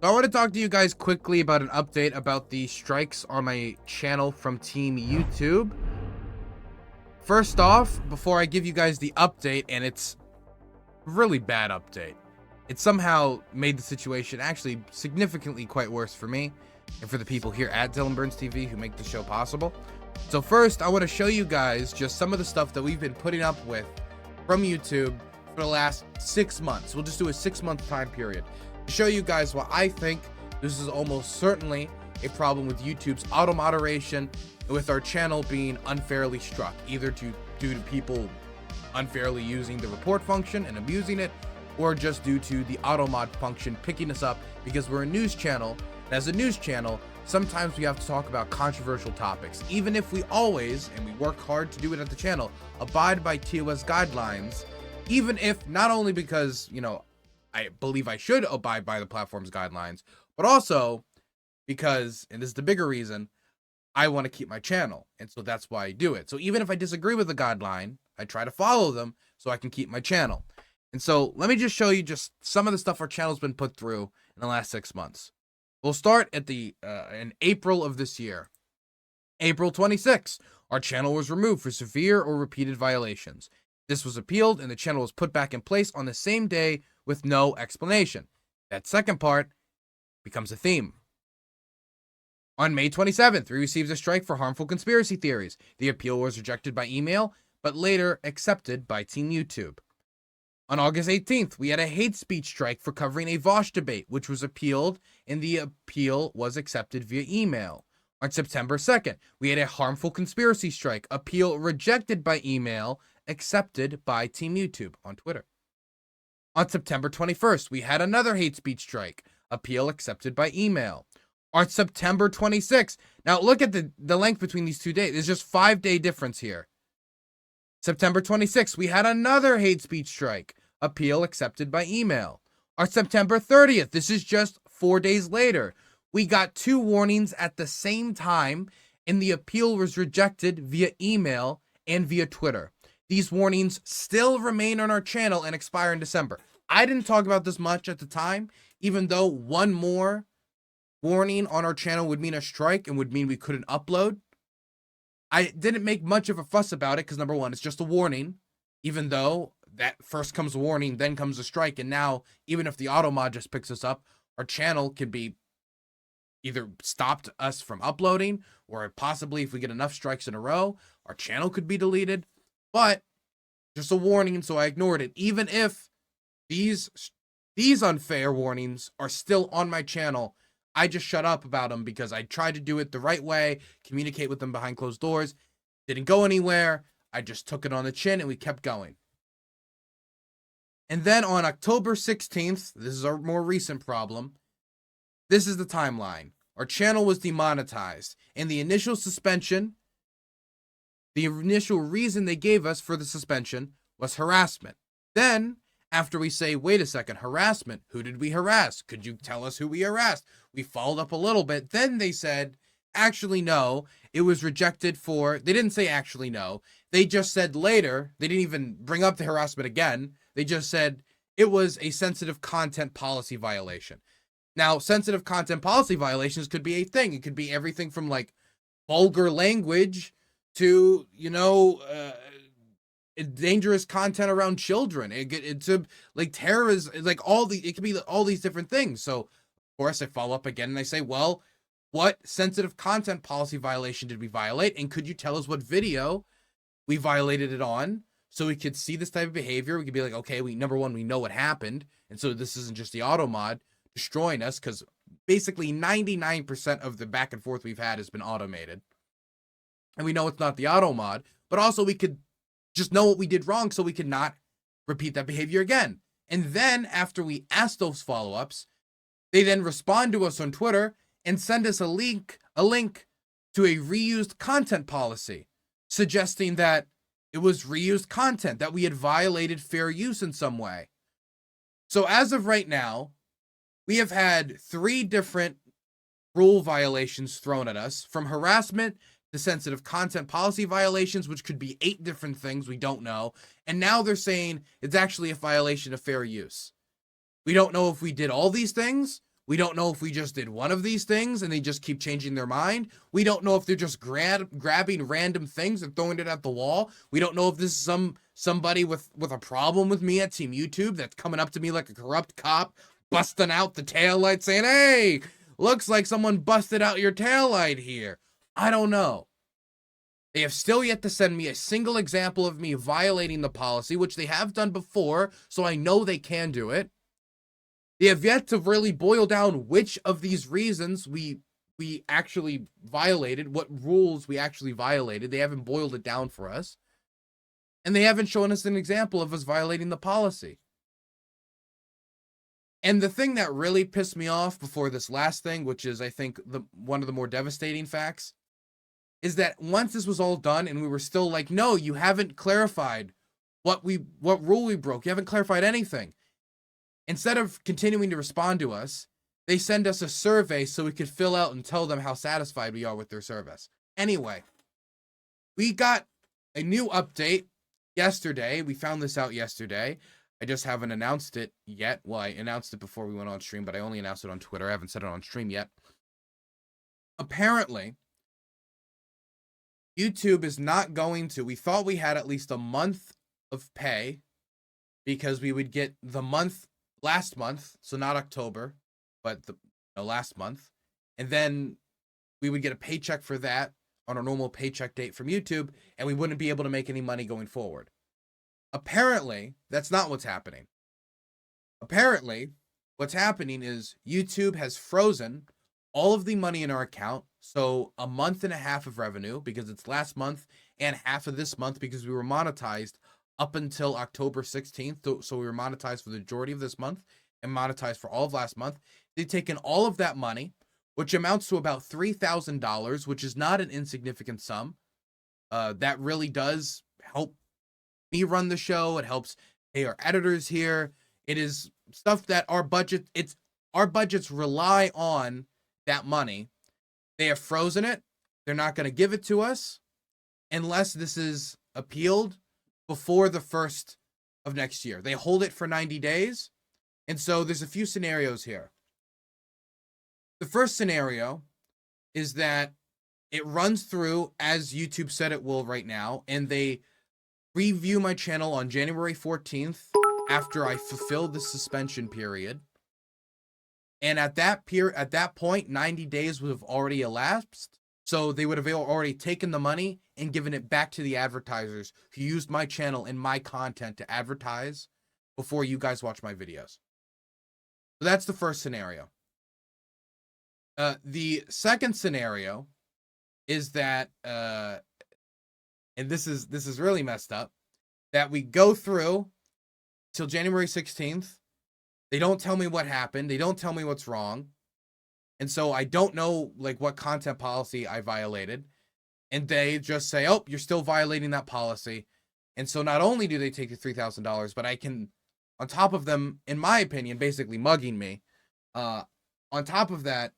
So I want to talk to you guys quickly about an update about the strikes on my channel from Team YouTube. First off, before I give you guys the update, and it's a really bad update, it somehow made the situation actually significantly quite worse for me and for the people here at DylanBurnsTV who make the show possible. So first, I want to show you guys just some of the stuff that we've been putting up with from YouTube for the last 6 months. We'll just do a 6-month time period to show you guys why I think this is almost certainly a problem with YouTube's auto moderation and with our channel being unfairly struck, either due to people unfairly using the report function and abusing it, or just due to the auto mod function picking us up because we're a news channel. And as a news channel, sometimes we have to talk about controversial topics, even if we always, and we work hard to do it at the channel, abide by TOS guidelines, even if not only because, I believe I should abide by the platform's guidelines, but also because, and this is the bigger reason, I want to keep my channel. And so that's why I do it. So even if I disagree with the guideline, I try to follow them so I can keep my channel. And so let me just show you just some of the stuff our channel's been put through in the last 6 months. We'll start at in April of this year. April 26th, our channel was removed for severe or repeated violations. This was appealed and the channel was put back in place on the same day with no explanation. That second part becomes a theme. On May 27th, we received a strike for harmful conspiracy theories. The appeal was rejected by email, but later accepted by Team YouTube. On August 18th, we had a hate speech strike for covering a Vosh debate, which was appealed, and the appeal was accepted via email. On September 2nd, we had a harmful conspiracy strike, appeal rejected by email, accepted by Team YouTube on Twitter. On September 21st, we had another hate speech strike, appeal accepted by email. On September 26th, now look at the length between these 2 days. There's just 5-day difference here. September 26th, we had another hate speech strike, appeal accepted by email. On September 30th, this is just 4 days later, we got 2 warnings at the same time, and the appeal was rejected via email and via Twitter. These warnings still remain on our channel and expire in December. I didn't talk about this much at the time, even though one more warning on our channel would mean a strike and would mean we couldn't upload. I didn't make much of a fuss about it because, number one, it's just a warning, even though that first comes a warning, then comes a strike, and now, even if the auto mod just picks us up, our channel could be either stopped us from uploading, or possibly if we get enough strikes in a row, our channel could be deleted. But just a warning, so I ignored it. Even if these unfair warnings are still on my channel, I just shut up about them because I tried to do it the right way, communicate with them behind closed doors. Didn't go anywhere. I just took it on the chin and we kept going. And then on October 16th, this is our more recent problem. This is the timeline. Our channel was demonetized, and the initial suspension, the initial reason they gave us for the suspension was harassment. Then, after we say, wait a second, harassment, who did we harass? Could you tell us who we harassed? We followed up a little bit. Then they said, actually, no, it was rejected for, they didn't say actually no. They just said later, they didn't even bring up the harassment again. They just said it was a sensitive content policy violation. Now, sensitive content policy violations could be a thing. It could be everything from like vulgar language to, dangerous content around children. It's like terrorism, like it could be all these different things. So, of course, I follow up again and I say, well, what sensitive content policy violation did we violate? And could you tell us what video we violated it on so we could see this type of behavior? We could be like, okay, number one, we know what happened. And so this isn't just the auto mod destroying us, because basically 99% of the back and forth we've had has been automated. And we know it's not the auto mod, but also we could just know what we did wrong so we could not repeat that behavior again. And then after we ask those follow-ups, they then respond to us on Twitter and send us a link to a reused content policy, suggesting that it was reused content, that we had violated fair use in some way. So as of right now, we have had 3 different rule violations thrown at us, from harassment to sensitive content policy violations, which could be 8 different things, we don't know. And now they're saying it's actually a violation of fair use. We don't know if we did all these things. We don't know if we just did one of these things and they just keep changing their mind. We don't know if they're just grabbing random things and throwing it at the wall. We don't know if this is somebody with a problem with me at Team YouTube that's coming up to me like a corrupt cop, busting out the taillight saying, hey, looks like someone busted out your taillight here. I don't know. They have still yet to send me a single example of me violating the policy, which they have done before, so I know they can do it. They have yet to really boil down which of these reasons we actually violated, what rules we actually violated. They haven't boiled it down for us. And they haven't shown us an example of us violating the policy. And the thing that really pissed me off before this last thing, which is, I think, one of the more devastating facts, is that once this was all done and we were still like, no, you haven't clarified what rule we broke. You haven't clarified anything. Instead of continuing to respond to us, they send us a survey so we could fill out and tell them how satisfied we are with their service. Anyway, we got a new update yesterday. We found this out yesterday. I just haven't announced it yet. Well, I announced it before we went on stream, but I only announced it on Twitter. I haven't said it on stream yet. Apparently, YouTube is not going to. We thought we had at least a month of pay because we would get the last month, so not October, but the last month, and then we would get a paycheck for that on a normal paycheck date from YouTube, and we wouldn't be able to make any money going forward. Apparently, that's not what's happening. Apparently, what's happening is YouTube has frozen all of the money in our account, so a month and a half of revenue, because it's last month, and half of this month because we were monetized up until October 16th, so we were monetized for the majority of this month and monetized for all of last month. They've taken all of that money, which amounts to about $3,000, which is not an insignificant sum. That really does help me run the show. It helps pay our editors here. It is stuff that our budgets rely on that money. They have frozen it. They're not going to give it to us unless this is appealed before the 1st of next year. They hold it for 90 days. And so there's a few scenarios here. The first scenario is that it runs through as YouTube said it will right now, and they review my channel on January 14th after I fulfill the suspension period. And at that point, 90 days would have already elapsed. So they would have already taken the money and given it back to the advertisers who used my channel and my content to advertise before you guys watch my videos. So that's the first scenario. The second scenario is that, and this is really messed up, that we go through till January 16th. They don't tell me what happened. They don't tell me what's wrong. And so I don't know like what content policy I violated. And they just say, oh, you're still violating that policy. And so not only do they take the $3,000, but I can, on top of them, in my opinion, basically mugging me, on top of that,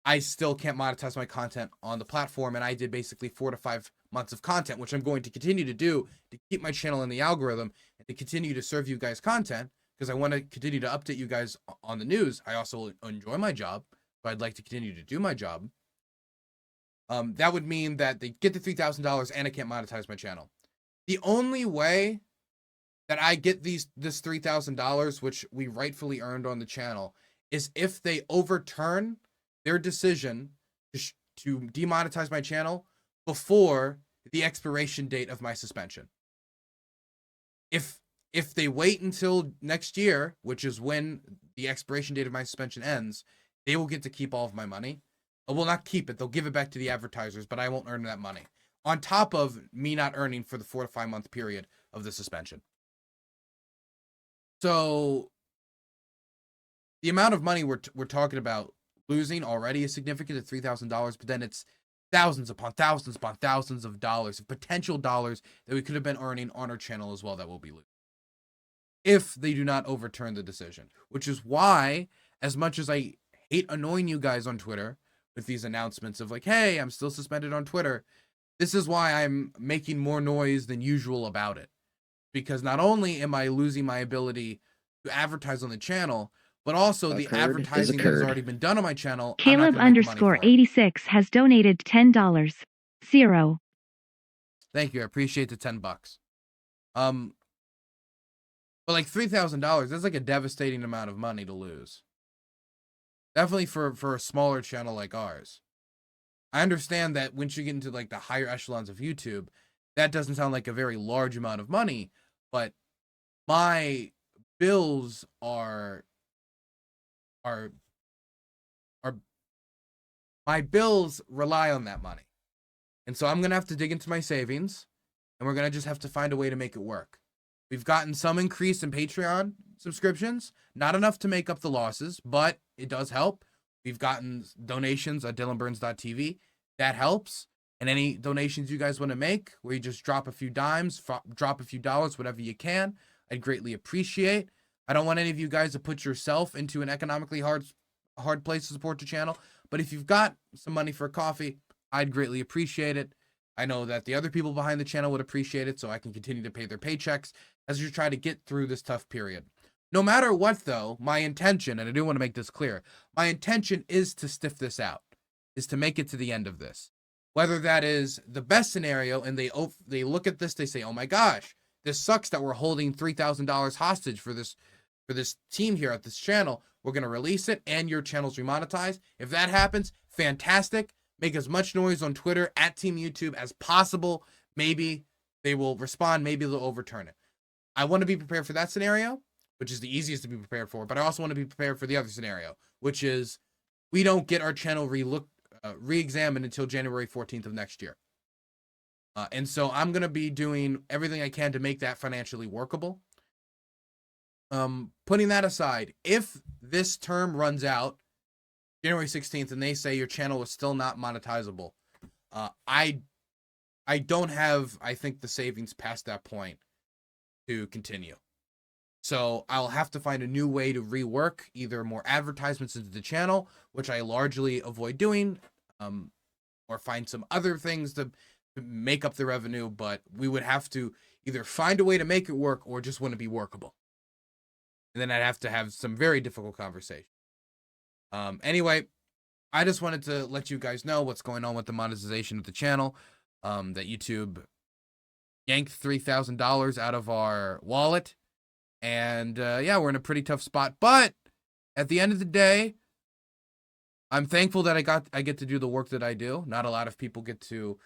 I still can't monetize my content on the platform. And I did basically 4 to 5 months of content, which I'm going to continue to do to keep my channel in the algorithm and to continue to serve you guys content, because I want to continue to update you guys on the news. I also enjoy my job, so I'd like to continue to do my job. That would mean that they get the $3,000 and I can't monetize my channel. The only way that I get this $3,000, which we rightfully earned on the channel, is if they overturn their decision to demonetize my channel before the expiration date of my suspension. If they wait until next year, which is when the expiration date of my suspension ends, they will get to keep all of my money. Well, not keep it. They'll give it back to the advertisers, but I won't earn that money. On top of me not earning for the 4 to 5 month period of the suspension. So the amount of money we're talking about losing already is significant at $3,000, but then it's thousands upon thousands of dollars, of potential dollars that we could have been earning on our channel as well that will be losing if they do not overturn the decision. Which is why, as much as I hate annoying you guys on Twitter with these announcements of like, hey, I'm still suspended on Twitter, this is why I'm making more noise than usual about it. Because not only am I losing my ability to advertise on the channel, but also the advertising that has already been done on my channel. Caleb_86 has donated $10. 0. Thank you. I appreciate the $10. But like $3,000, that's like a devastating amount of money to lose. Definitely for a smaller channel like ours. I understand that once you get into like the higher echelons of YouTube, that doesn't sound like a very large amount of money, but my bills are my bills rely on that money. And so I'm going to have to dig into my savings, and we're going to just have to find a way to make it work. We've gotten some increase in Patreon subscriptions, not enough to make up the losses, but it does help. We've gotten donations at DylanBurns.TV. That helps. And any donations you guys want to make, where you just drop a few dimes, drop a few dollars, whatever you can, I'd greatly appreciate. I don't want any of you guys to put yourself into an economically hard place to support the channel. But if you've got some money for a coffee, I'd greatly appreciate it. I know that the other people behind the channel would appreciate it, so I can continue to pay their paychecks as we try to get through this tough period. No matter what, though, my intention, and I do want to make this clear, my intention is to stiff this out, is to make it to the end of this. Whether that is the best scenario, and they look at this, they say, oh my gosh, this sucks that we're holding $3,000 hostage for this team here at this channel. We're going to release it, and your channel's remonetized. If that happens, fantastic. Make as much noise on Twitter at Team YouTube as possible. Maybe they will respond. Maybe they'll overturn it. I want to be prepared for that scenario, which is the easiest to be prepared for. But I also want to be prepared for the other scenario, which is we don't get our channel re-examined until January 14th of next year. And so I'm going to be doing everything I can to make that financially workable. Putting that aside, if this term runs out January 16th and they say your channel is still not monetizable, I don't have, I think, the savings past that point to continue. So I'll have to find a new way to rework either more advertisements into the channel, which I largely avoid doing, or find some other things to make up the revenue, but we would have to either find a way to make it work or just want to be workable. And then I'd have to have some very difficult conversation. Anyway, I just wanted to let you guys know what's going on with the monetization of the channel, that YouTube yanked $3,000 out of our wallet. And yeah, we're in a pretty tough spot. But at the end of the day, I'm thankful that I get to do the work that I do. Not a lot of people get to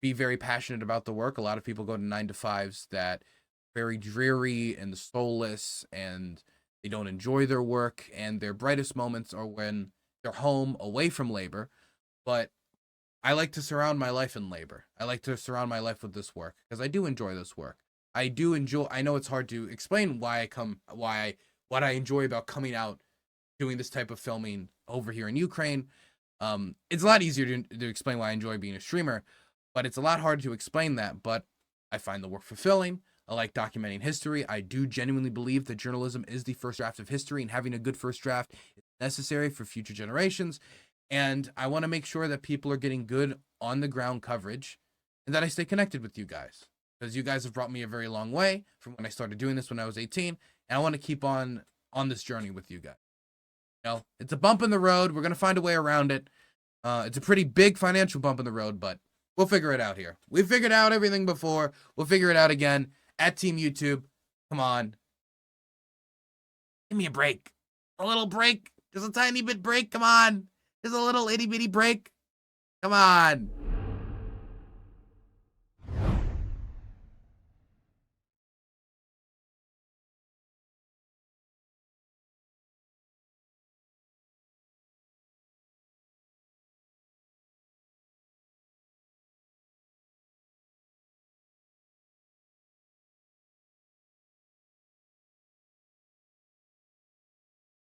be very passionate about the work. A lot of people go to 9-to-5s that very dreary and soulless, and they don't enjoy their work, and their brightest moments are when they're home away from labor. But I like to surround my life in labor. I like to surround my life with this work because I do enjoy this work. I know it's hard to explain what I enjoy about coming out, doing this type of filming over here in Ukraine. It's a lot easier to explain why I enjoy being a streamer, but it's a lot harder to explain that. But I find the work fulfilling. I like documenting history. I do genuinely believe that journalism is the first draft of history, and having a good first draft is necessary for future generations. And I want to make sure that people are getting good on-the-ground coverage and that I stay connected with you guys, because you guys have brought me a very long way from when I started doing this when I was 18, and I want to keep on this journey with you guys. You know, it's a bump in the road. We're going to find a way around it. It's a pretty big financial bump in the road, but we'll figure it out here. We figured out everything before. We'll figure it out again. At Team YouTube, come on. Give me a break. A little break. Just a tiny bit break. Come on. Just a little itty bitty break. Come on.